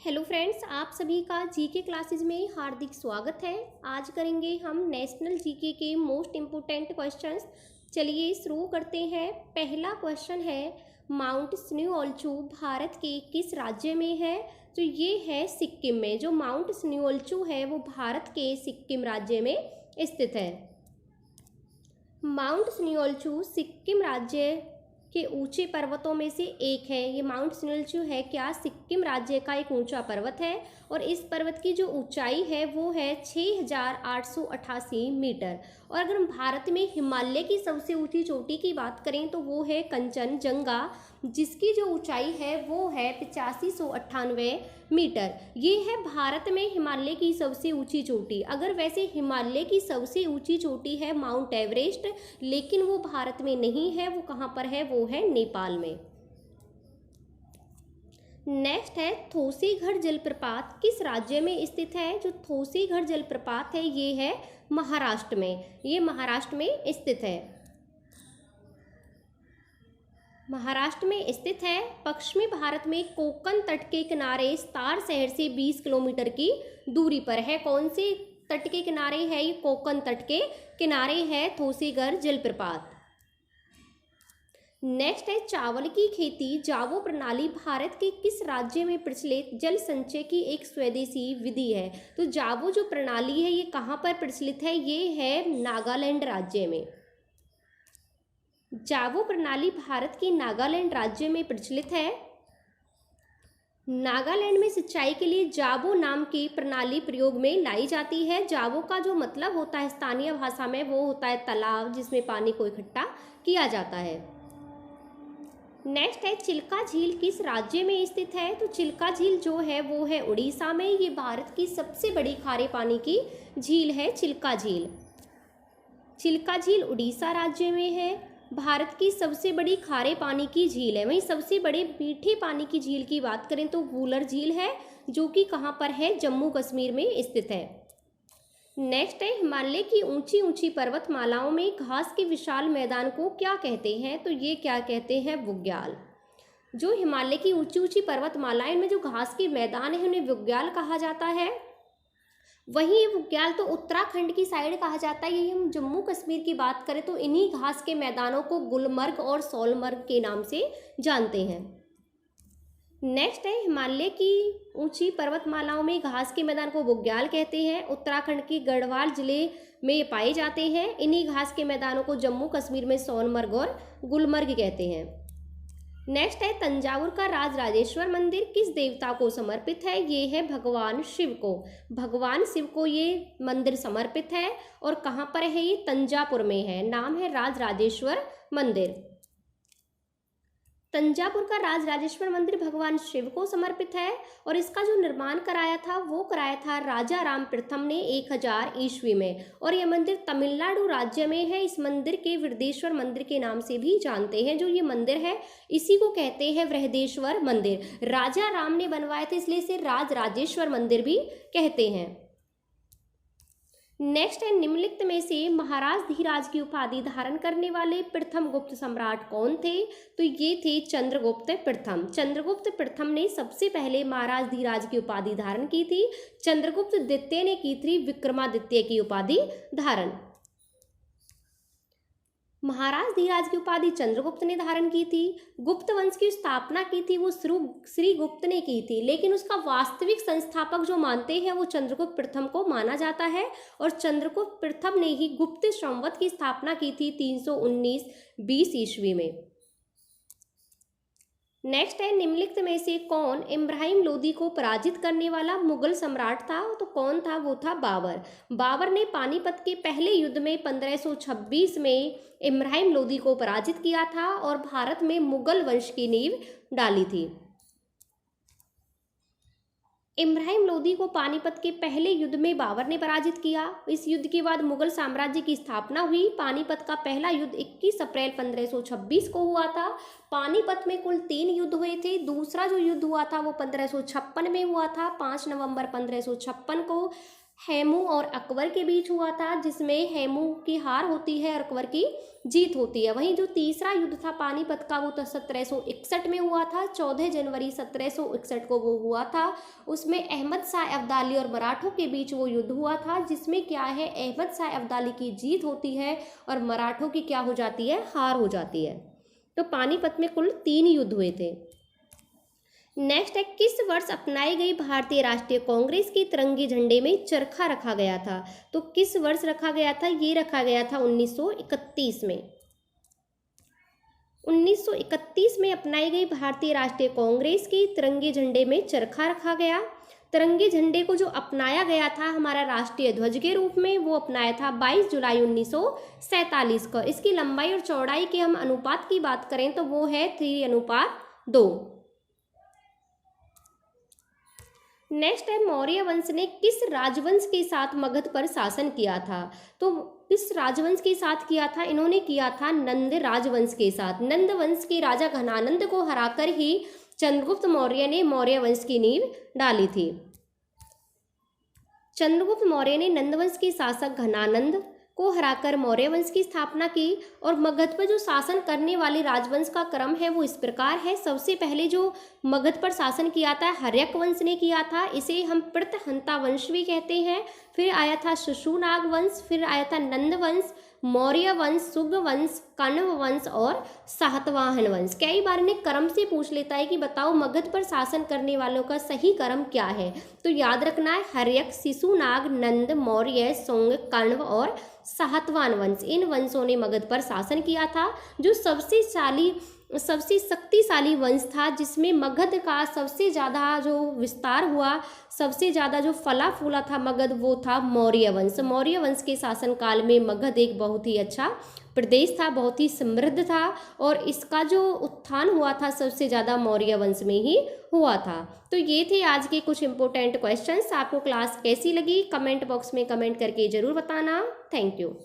Hello friends, आप सभी का जीके क्लासेस में हार्दिक स्वागत है। आज करेंगे हम नेशनल जीके के मोस्ट इम्पोर्टेंट क्वेश्चंस। चलिए शुरू करते हैं। पहला क्वेश्चन है, माउंट स्न्यूऑल्चू भारत के किस राज्य में है? तो ये है सिक्किम में। जो माउंट स्न्यूऑल्चू है वो भारत के सिक्किम राज्य में स्थित है। माउंट स्न्यूऑल्चू सिक्किम राज्य के ऊंचे पर्वतों में से एक है। ये माउंट स्न्यूऑल्चू है क्या, सिक्किम राज्य का एक ऊंचा पर्वत है और इस पर्वत की जो ऊंचाई है वो है 6888 मीटर। और अगर हम भारत में हिमालय की सबसे ऊंची चोटी की बात करें तो वो है कंचनजंगा, जिसकी जो ऊंचाई है वो है 8598 मीटर। ये है भारत में हिमालय की सबसे ऊंची चोटी। अगर वैसे हिमालय की सबसे ऊंची चोटी है माउंट एवरेस्ट, लेकिन वो भारत में नहीं है। वो कहाँ पर है? वो है नेपाल में। नेक्स्ट है, थोसीगढ़ जलप्रपात किस राज्य में स्थित है? जो थोसीगढ़ जलप्रपात है ये है महाराष्ट्र में। ये महाराष्ट्र में स्थित है। महाराष्ट्र में स्थित है। पश्चिमी भारत में कोंकण तट के किनारे सतारा शहर से 20 किलोमीटर की दूरी पर है। कौन से तट के किनारे है? ये कोंकण तट के किनारे है थोसीगढ़ जलप्रपात। नेक्स्ट है, चावल की खेती जावो प्रणाली भारत के किस राज्य में प्रचलित जल संचय की एक स्वदेशी विधि है? तो जावो जो प्रणाली है ये कहाँ पर प्रचलित है? ये है नागालैंड राज्य में। जावो प्रणाली भारत के नागालैंड राज्य में प्रचलित है। नागालैंड में सिंचाई के लिए जावो नाम की प्रणाली प्रयोग में लाई जाती है। जावो का जो मतलब होता है स्थानीय भाषा में वो होता है तालाब जिसमें पानी को इकट्ठा किया जाता है। नेक्स्ट है, चिल्का झील किस राज्य में स्थित है? तो चिल्का झील जो है वो है उड़ीसा में। ये भारत की सबसे बड़ी खारे पानी की झील है चिल्का झील। चिल्का झील उड़ीसा राज्य में है। भारत की सबसे बड़ी खारे पानी की झील है। वहीं सबसे बड़े मीठे पानी की झील की बात करें तो वूलर झील है, जो कि कहाँ पर है? जम्मू कश्मीर में स्थित है। नेक्स्ट है, हिमालय की ऊंची ऊंची पर्वतमालाओं में घास के विशाल मैदान को क्या कहते हैं? तो ये क्या कहते हैं? बुग्याल। जो हिमालय की ऊंची ऊंची पर्वतमालाएं में जो घास के मैदान है उन्हें बुग्याल कहा जाता है। वहीं बुग्याल तो उत्तराखंड की साइड कहा जाता है। यही हम जम्मू कश्मीर की बात करें तो इन्हीं घास के मैदानों को गुलमर्ग और सोलमर्ग के नाम से जानते हैं। नेक्स्ट है, हिमालय की ऊंची पर्वतमालाओं में घास के मैदान को बुग्याल कहते हैं। उत्तराखंड के गढ़वाल जिले में ये पाए जाते हैं। इन्हीं घास के मैदानों को जम्मू कश्मीर में सोनमर्ग और गुलमर्ग कहते हैं। नेक्स्ट है, तंजावुर का राजराजेश्वर मंदिर किस देवता को समर्पित है? ये है भगवान शिव को। भगवान शिव को ये मंदिर समर्पित है। और कहाँ पर है? ये तंजापुर में है। नाम है राजराजेश्वर मंदिर। तंजावुर का राजराजेश्वर मंदिर भगवान शिव को समर्पित है और इसका जो निर्माण कराया था वो कराया था राजा राम प्रथम ने 1000 ईस्वी में। और यह मंदिर तमिलनाडु राज्य में है। इस मंदिर के वृहदेश्वर मंदिर के नाम से भी जानते हैं। जो ये मंदिर है इसी को कहते हैं वृहदेश्वर मंदिर। राजा राम ने बनवाया था इसलिए इसे राजराजेश्वर मंदिर भी कहते हैं। नेक्स्ट है, निम्नलिखित में से महाराज धीराज की उपाधि धारण करने वाले प्रथम गुप्त सम्राट कौन थे? तो ये थे चंद्रगुप्त प्रथम। चंद्रगुप्त प्रथम ने सबसे पहले महाराज धीराज की उपाधि धारण की थी। चंद्रगुप्त द्वितीय ने की थी विक्रमादित्य की उपाधि धारण। महाराज धीराज की उपाधि चंद्रगुप्त ने धारण की थी। गुप्त वंश की स्थापना की थी वो श्री गुप्त ने की थी, लेकिन उसका वास्तविक संस्थापक जो मानते हैं वो चंद्रगुप्त प्रथम को माना जाता है। और चंद्रगुप्त प्रथम ने ही गुप्त संवत की स्थापना की थी 319-20 ईस्वी में। नेक्स्ट है, निम्नलिखित में से कौन इब्राहिम लोदी को पराजित करने वाला मुगल सम्राट था? तो कौन था? वो था बाबर। बाबर ने पानीपत के पहले युद्ध में 1526 में इब्राहिम लोदी को पराजित किया था और भारत में मुगल वंश की नींव डाली थी। इब्राहिम लोदी को पानीपत के पहले युद्ध में बाबर ने पराजित किया। इस युद्ध के बाद मुगल साम्राज्य की स्थापना हुई। पानीपत का पहला युद्ध 21 अप्रैल 1526 को हुआ था। पानीपत में कुल 3 युद्ध हुए थे। दूसरा जो युद्ध हुआ था वो 1556 में हुआ था, 5 नवंबर 1556 को। हेमू और अकबर के बीच हुआ था, जिसमें हेमू की हार होती है और अकबर की जीत होती है। वहीं जो तीसरा युद्ध था पानीपत का, वो तो 1761 में हुआ था, 14 जनवरी 1761 को वो हुआ था। उसमें अहमद शाह अब्दाली और मराठों के बीच वो युद्ध हुआ था, जिसमें क्या है, अहमद शाह अब्दाली की जीत होती है और मराठों की क्या हो जाती है, हार हो जाती है। तो पानीपत में कुल 3 युद्ध हुए थे। नेक्स्ट है, किस वर्ष अपनाई गई भारतीय राष्ट्रीय कांग्रेस के तिरंगे झंडे में चरखा रखा गया था? तो किस वर्ष रखा गया था? ये रखा गया था 1931 में। 1931 में अपनाई गई भारतीय राष्ट्रीय कांग्रेस के तिरंगे झंडे में चरखा रखा गया। तिरंगे झंडे को जो अपनाया गया था हमारा राष्ट्रीय ध्वज के रूप में, वो अपनाया था 22 जुलाई 1947 को। इसकी लंबाई और चौड़ाई के हम अनुपात की बात करें तो वो है 3:2। नेक्स्ट है, मौर्य वंश ने किस राजवंश के साथ मगध पर शासन किया था? तो किस राजवंश के साथ किया था? इन्होंने किया था नंद राजवंश के साथ। नंद वंश के राजा घनानंद को हराकर ही चंद्रगुप्त मौर्य ने मौर्य वंश की नींव डाली थी। चंद्रगुप्त मौर्य ने नंद वंश के शासक घनानंद को हराकर मौर्य वंश की स्थापना की। और मगध पर जो शासन करने वाले राजवंश का क्रम है वो इस प्रकार है। सबसे पहले जो मगध पर शासन किया था हर्यक वंश ने किया था, इसे हम प्रतहंता वंश भी कहते हैं। फिर आया था शिशुनाग वंश, फिर आया था नंद वंश, मौर्य वंश, सुग वंश, कण्व वंश और सातवाहन वंश। कई बार इन्हें क्रम से पूछ लेता है कि बताओ मगध पर शासन करने वालों का सही क्रम क्या है। तो याद रखना है, हर्यक, शिशुनाग, नंद, मौर्य, सुंग, कण्व और सातवाहन वंश, इन वंशों ने मगध पर शासन किया था। जो सबसे शक्तिशाली वंश था, जिसमें मगध का सबसे ज़्यादा जो विस्तार हुआ, सबसे ज़्यादा जो फला फूला था मगध, वो था मौर्य वंश। मौर्य वंश के शासनकाल में मगध एक बहुत ही अच्छा प्रदेश था, बहुत ही समृद्ध था और इसका जो उत्थान हुआ था सबसे ज़्यादा मौर्य वंश में ही हुआ था। तो ये थे आज के कुछ इंपॉर्टेंट क्वेश्चंस। आपको क्लास कैसी लगी कमेंट बॉक्स में कमेंट करके ज़रूर बताना। Thank you.